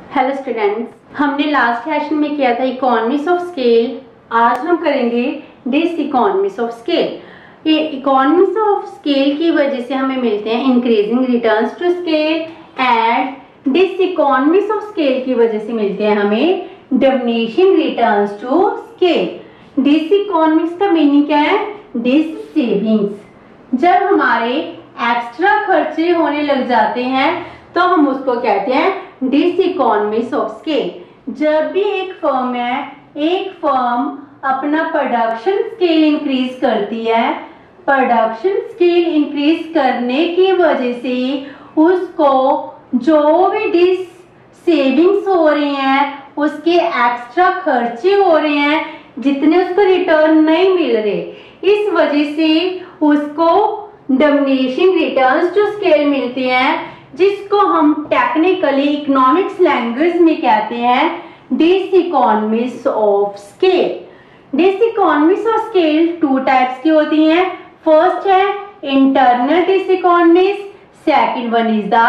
Hello students, हमने last session में किया था इकोनॉमिक्स ऑफ स्केल। आज हम करेंगे डिस इकोनॉमिक्स ऑफ स्केल। ये इकोनॉमिक्स ऑफ स्केल की वजह से हमें मिलते हैं increasing returns to scale and dis economics of scale की वजह से मिलते हैं हमें diminishing returns to scale. Dis economics का मीनिंग क्या है? Dis savings. जब हमारे एक्स्ट्रा खर्चे होने लग जाते हैं तो हम उसको कहते हैं डिस इकोनॉमिक्स ऑफ स्केल। जब भी एक फर्म अपना प्रोडक्शन स्केल इंक्रीज करती है, प्रोडक्शन स्केल इंक्रीज करने की वजह से उसको जो भी डिस सेविंग्स हो रही हैं, उसके एक्स्ट्रा खर्चे हो रहे हैं, जितने उसको रिटर्न नहीं मिल रहे, इस वजह से उसको डिमिनिशिंग रिटर्न्स टू स्केल मिलते हैं, जिसको हम टेक्निकली इकोनॉमिक्स लैंग्वेज में कहते हैं dis economics of scale. Dis economics of scale two types की होती हैं। फर्स्ट है internal dis economics, second one is the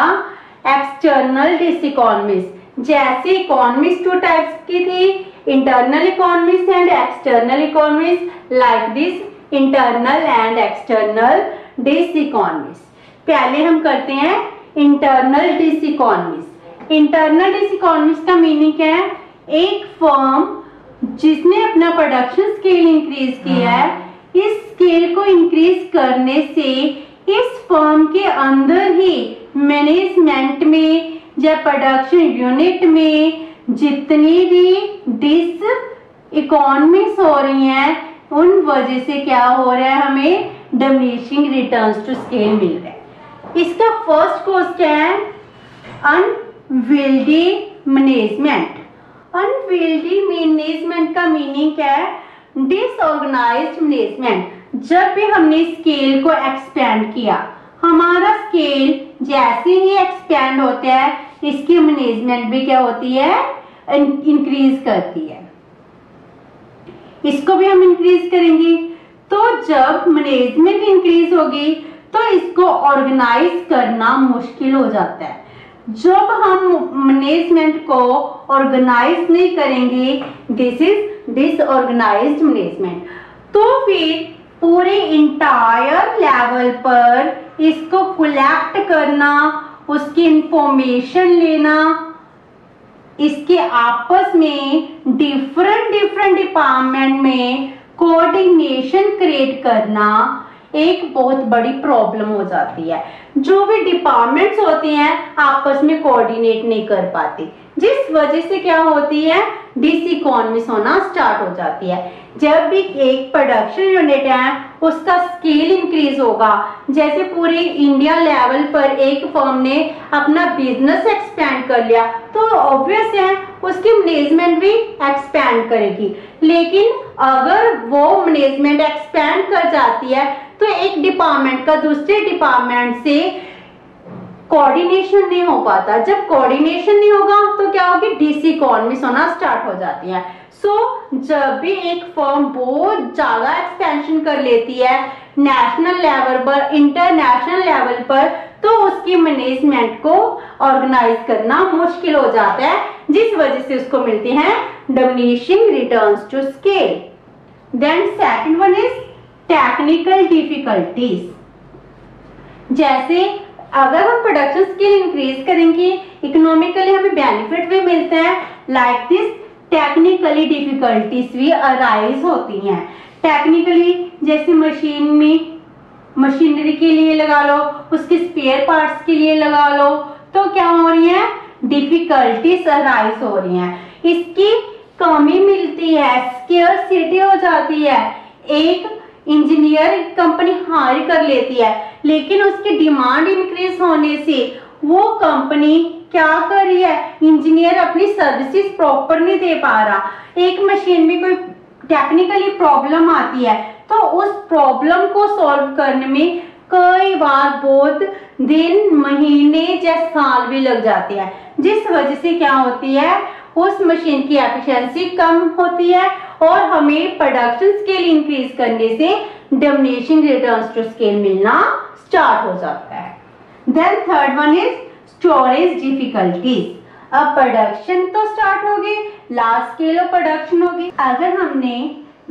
external dis economics. जैसे इकोनॉमिक्स टू टाइप्स की थी, internal economics and external economics, like this internal and external dis economics. पहले हम करते हैं internal dis economics. Internal dis economics का meaning क्या है? एक फर्म जिसने अपना प्रोडक्शन स्केल इंक्रीज किया है, इस स्केल को इंक्रीज करने से इस फर्म के अंदर ही मैनेजमेंट में या प्रोडक्शन यूनिट में जितनी भी डिस इकोनॉमिक्स हो रही हैं, उन वजह से क्या हो रहा है, हमें डिमिनिशिंग रिटर्न्स टू स्केल मिल रहा है। इसका फर्स्ट कॉज क्या है? अनविल्डी मैनेजमेंट। अनविल्डी मैनेजमेंट का मीनिंग क्या है? Disorganised management. जब भी हमने स्केल को एक्सपेंड किया, हमारा स्केल जैसे ही एक्सपेंड होता है, इसकी मैनेजमेंट भी क्या होती है? इंक्रीज करती है। इसको भी हम इंक्रीज करेंगे। तो जब मैनेजमेंट इंक्रीज होगी तो इसको ऑर्गेनाइज करना मुश्किल हो जाता है। जब हम मैनेजमेंट को ऑर्गेनाइज नहीं करेंगे, दिस इज डिसऑर्गेनाइज्ड मैनेजमेंट, तो फिर पूरे इंटायर लेवल पर इसको कलेक्ट करना, उसकी इंफॉर्मेशन लेना, इसके आपस में डिफरेंट डिपार्टमेंट में कोऑर्डिनेशन क्रिएट करना एक बहुत बड़ी प्रॉब्लम हो जाती है। जो भी डिपार्टमेंट्स होती हैं आपस में कोऑर्डिनेट नहीं कर पाती, जिस वजह से क्या होती है? डिस इकोनॉमिक्स होना स्टार्ट हो जाती है। जब भी एक प्रोडक्शन यूनिट है, उसका स्केल इंक्रीज होगा, जैसे पूरे इंडिया लेवल पर एक फर्म ने अपना बिजनेस एक्सपेंड कर लिया, तो ऑब्वियस है उसकी मैनेजमेंट भी एक्सपेंड करेगी। लेकिन अगर वो मैनेजमेंट एक्सपेंड कर जाती है तो एक डिपार्टमेंट का दूसरे डिपार्टमेंट से कोऑर्डिनेशन नहीं हो पाता। जब कोऑर्डिनेशन नहीं होगा तो क्या होगी? डिस इकोनॉमिक्स होना स्टार्ट हो जाती है। जब भी एक फर्म बहुत ज्यादा एक्सपेंशन कर लेती है नेशनल लेवल पर, इंटरनेशनल लेवल पर, तो उसकी मैनेजमेंट को ऑर्गेनाइज करना मुश्किल हो जाता है, जिस वजह से उसको मिलती हैं diminishing returns to scale. Then second one is technical difficulties. जैसे अगर हम प्रोडक्शन स्केल इंक्रीज करेंगे, इकोनॉमिकली हमें बेनिफिट भी मिलते हैं, लाइक दिस टेक्निकली डिफिकल्टीज भी अराइज होती हैं। टेक्निकली जैसे मशीनरी के लिए लगा लो, उसके स्पेयर पार्ट्स के लिए लगा लो, तो क्या हो रही है? डिफिकल्टीज अराइज हो रही हैं। इसकी कमी मिलती है, स्केर्सिटी हो जाती है। एक इंजीनियर कंपनी हायर कर लेती है, लेकिन उसकी डिमांड इंक्रीज होने से वो कंपनी क्या कर रही है? इंजीनियर अपनी सर्विसेज प्रॉपर नहीं दे पा रहा। एक मशीन में कोई टेक्निकली प्रॉब्लम आती है, तो उस प्रॉब्लम को सॉल्व करने में कई बार बहुत दिन, महीने या साल भी लग जाते हैं, जिस वजह से क्या होती है? उस मशीन की एफिशिएंसी कम होती है और हमें प्रोडक्शन स्केल इंक्रीज करने से डिमिनिशिंग रिटर्न्स टू स्केल मिलना स्टार्ट हो जाता है। Then third one is storage difficulties. अब प्रोडक्शन तो स्टार्ट होगी, लार्ज स्केल ऑफ प्रोडक्शन होगी। अगर हमने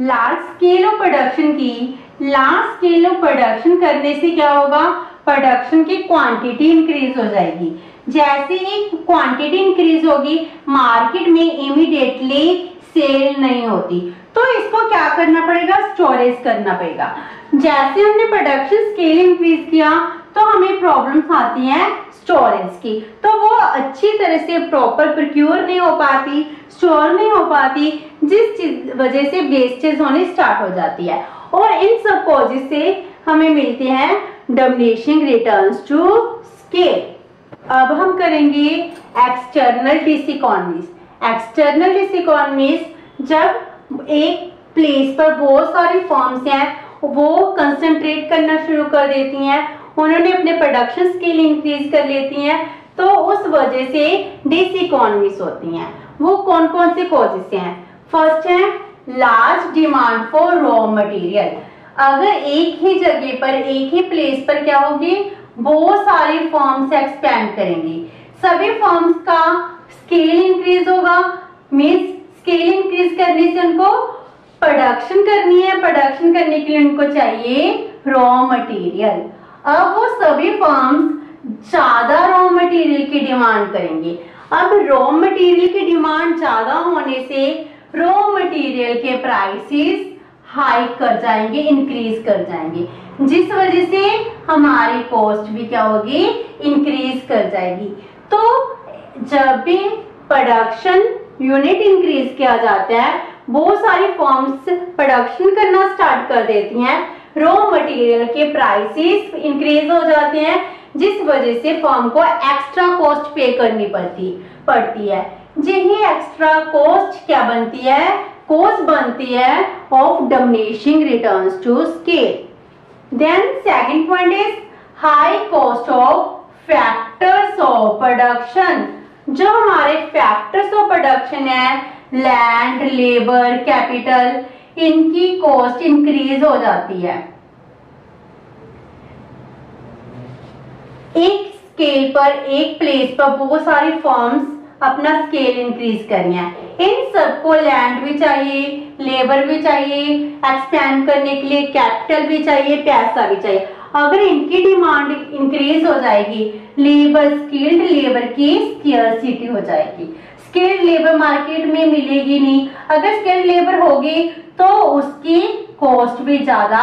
लार्ज स्केल ऑफ प्रोडक्शन की, लार्ज स्केल ऑफ प्रोडक्शन करने से क्या होगा, प्रोडक्शन की क्वांटिटी इंक्रीज हो जाएगी। जैसे ही क्वांटिटी इंक्रीज होगी, मार्केट में इमीडिएटली सेल नहीं होती, तो इसको क्या करना पड़ेगा, स्टोरेज करना पड़ेगा। जैसे हमने प्रोडक्शन स्केल इंक्रीज किया तो हमें प्रॉब्लम्स आती हैं स्टोरेज की, तो वो अच्छी तरह से प्रॉपर प्रोक्योर नहीं हो पाती, स्टोर नहीं हो पाती, जिस वजह से वेस्टेज होने स्टार्ट हो जाती है। और इन सब कॉजेज से हमें मिलते हैं डिमिनिशिंग रिटर्न्स टू स्केल। अब हम करेंगे एक्सटर्नल डिसइकोनॉमीज। एक्सटर्नल डिसइकोनॉमीज, जब एक प्लेस पर बहुत सारी फर्म्स हैं, वो कंसंट्रेट करना शुरू कर देती हैं, उन्होंने अपने प्रोडक्शन स्केल इंक्रीज कर लेती हैं, तो उस वजह से डिसइकोनॉमीज होती हैं। वो कौन कौन से कॉजेस हैं? फर्स्ट है large demand for raw material. अगर एक ही जगह पर, एक ही प्लेस पर क्या होगी, बहुत सारी फर्म्स एक्सपैंड करेंगी, सभी फर्म्स का स्केल इंक्रीज होगा। मींस स्केल इंक्रीज करने से उनको प्रोडक्शन करनी है, प्रोडक्शन करने के लिए उनको चाहिए रॉ मटेरियल। अब वो सभी फर्म्स ज्यादा रॉ मटेरियल की डिमांड करेंगे। अब रॉ मटेरियल की डिमांड ज्यादा होने से रॉ मटेरियल के प्राइसेस हाइक कर जाएंगे, इंक्रीज कर जाएंगे, जिस वजह से हमारी कॉस्ट भी क्या होगी, इंक्रीज कर जाएगी। तो जब भी प्रोडक्शन यूनिट इंक्रीज किया जाता है, बहुत सारी फर्म्स प्रोडक्शन करना स्टार्ट कर देती हैं, रॉ मटेरियल के प्राइसेस इंक्रीज हो जाते हैं, जिस वजह से फर्म को एक्स्ट्रा कॉस्ट पे करनी पड़ती है। यही एक्स्ट्रा कॉस्ट क्या बनती है, कॉस्ट बनती है of diminishing returns to scale. Then second point is high cost of factors of production. जो हमारे फैक्टर्स ऑफ प्रोडक्शन है, लैंड, लेबर, कैपिटल, इनकी कॉस्ट इंक्रीज हो जाती है। एक स्केल पर, एक प्लेस पर बहुत सारी फर्म्स अपना स्केल इंक्रीज कर रही हैं, इन सबको लैंड भी चाहिए, लेबर भी चाहिए, एक्सपैंड करने के लिए कैपिटल भी चाहिए, पैसा भी चाहिए। अगर इनकी डिमांड इंक्रीज हो जाएगी, लेबर, स्किल्ड लेबर की स्केर्सिटी हो जाएगी, स्किल्ड लेबर मार्केट में मिलेगी नहीं। अगर स्किल्ड लेबर होगी तो उसकी कॉस्ट भी ज्यादा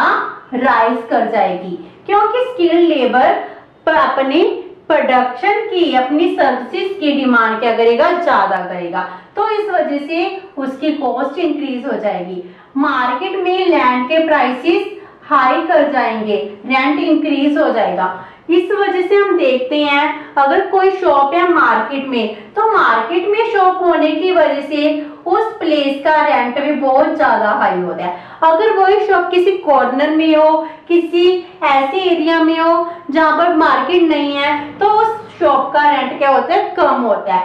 राइज कर जाएगी, क्योंकि स्किल्ड लेबर पर अपनी प्रोडक्शन की, अपनी सर्विसेज की डिमांड क्या करेगा, ज्यादा करेगा, तो इस वजह से उसकी कॉस्ट इंक्रीज हो जाएगी। मार्केट में लैंड के प्राइसेस हाई कर जाएंगे, रेंट इंक्रीज हो जाएगा। इस वजह से हम देखते हैं, अगर कोई शॉप है मार्केट में, तो मार्केट में शॉप होने की वजह से उस प्लेस का रेंट भी बहुत ज्यादा हाई होता है। अगर वही शॉप किसी कॉर्नर में हो, किसी ऐसे एरिया में हो जहां पर मार्केट नहीं है, तो उस शॉप का रेंट क्या होता है, कम होता है,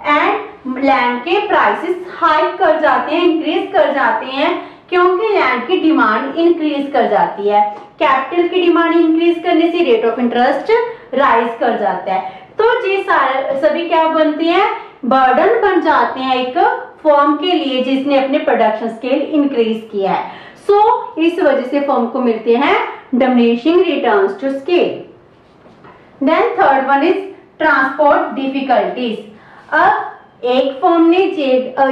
एंड लैंड के प्राइसेस हाई कर जाते हैं, इंक्रीज कर जाते हैं, क्योंकि लैंड की डिमांड इंक्रीज कर जाती है। कैपिटल की डिमांड इंक्रीज करने से रेट ऑफ इंटरेस्ट राइज कर जाता है। तो ये सारे सभी क्या बनते हैं, बर्डन बन जाते हैं एक फर्म के लिए जिसने अपने प्रोडक्शन स्केल इंक्रीज किया है। सो इस वजह से फर्म को मिलते हैं diminishing returns to scale. Then third one is transport difficulties. अब एक फर्म ने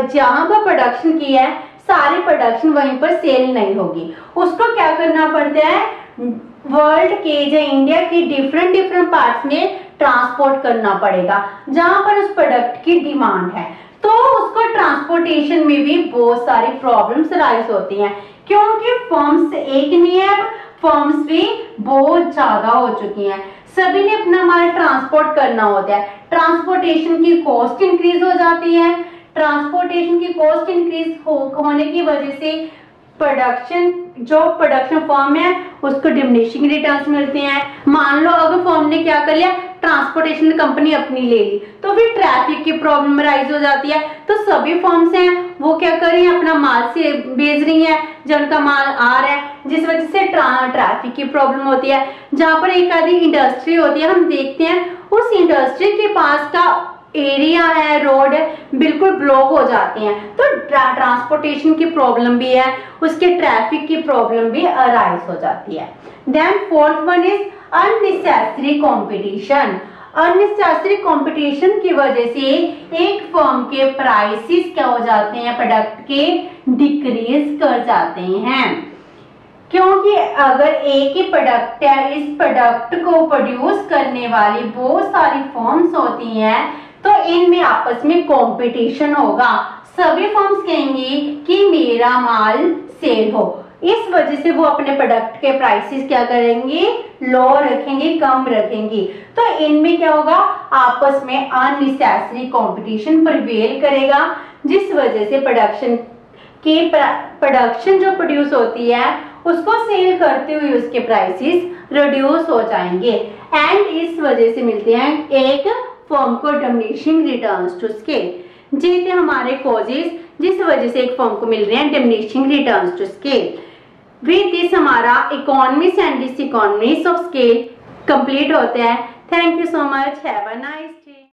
जहां पर प्रोडक्शन किया है, सारी प्रोडक्शन वहीं पर सेल नहीं होगी, उसको क्या करना पड़ता है, वर्ल्ड के या इंडिया की डिफरेंट पार्ट्स में ट्रांसपोर्ट करना पड़ेगा जहां पर उस प्रोडक्ट की डिमांड है। तो उसको ट्रांसपोर्टेशन में भी बहुत सारी प्रॉब्लम्स राइज होती हैं, क्योंकि फर्म्स एक नहीं है, फर्म्स भी बहुत ज्यादा हो चुकी हैं, सभी ने अपना माल ट्रांसपोर्ट करना होता है, ट्रांसपोर्टेशन की कॉस्ट इंक्रीज हो जाती है। ट्रांसपोर्टेशन की कॉस्ट इंक्रीज होने की वजह से जो प्रोडक्शन फर्म है उसको डिमिनिशिंग रिटर्न्स मिलते हैं। मान लो अगर फर्म ने क्या कर लिया, ट्रांसपोर्टेशन कंपनी अपनी ले ली, तो फिर ट्रैफिक की प्रॉब्लम राइज हो जाती है। तो सभी फर्म्स हैं वो क्या कर रही हैं, अपना माल से बेच रही हैं, जब उनका माल आ रहा है, जिस वजह से ट्रैफिक की प्रॉब्लम होती है। जहां पर एक आधी इंडस्ट्री होती है, हम देखते हैं उस इंडस्ट्री के पास का एरिया है, रोड है, बिल्कुल ब्लॉक हो जाते हैं। तो ट्रांसपोर्टेशन की प्रॉब्लम भी है, उसके ट्रैफिक की प्रॉब्लम भी अराइज हो जाती है। Then fourth one is unnecessary competition. Unnecessary competition की वजह से एक फर्म के प्राइसेस क्या हो जाते हैं, प्रोडक्ट के डिक्रीज कर जाते हैं, क्योंकि अगर एक ही प्रोडक्ट है, इस प्रोडक्ट को प्रोड्यूस करने वाली बहुत सारी फर्म्स होती हैं, तो इनमें आपस में कंपटीशन होगा। सभी फर्म्स कहेंगी कि मेरा माल सेल हो, इस वजह से वो अपने प्रोडक्ट के प्राइसेस क्या करेंगे, लो रखेंगे, कम रखेंगे। तो इनमें क्या होगा, आपस में अननेसेसरी कंपटीशन प्रिवेल करेगा, जिस वजह से प्रोडक्शन जो प्रोड्यूस होती है उसको सेल करते हुए उसके प्राइसेस रिड्यूस हो जाएंगे, एंड इस वजह से मिलते हैं एक फर्म को डिमिनिशिंग रिटर्न्स टू स्केल। ये थे हमारे कॉजेस जिस वजह से एक फर्म को मिल रहे हैं diminishing returns to scale. With this हमारा economics and diseconomics of scale complete होता है। Thank you so much, have a nice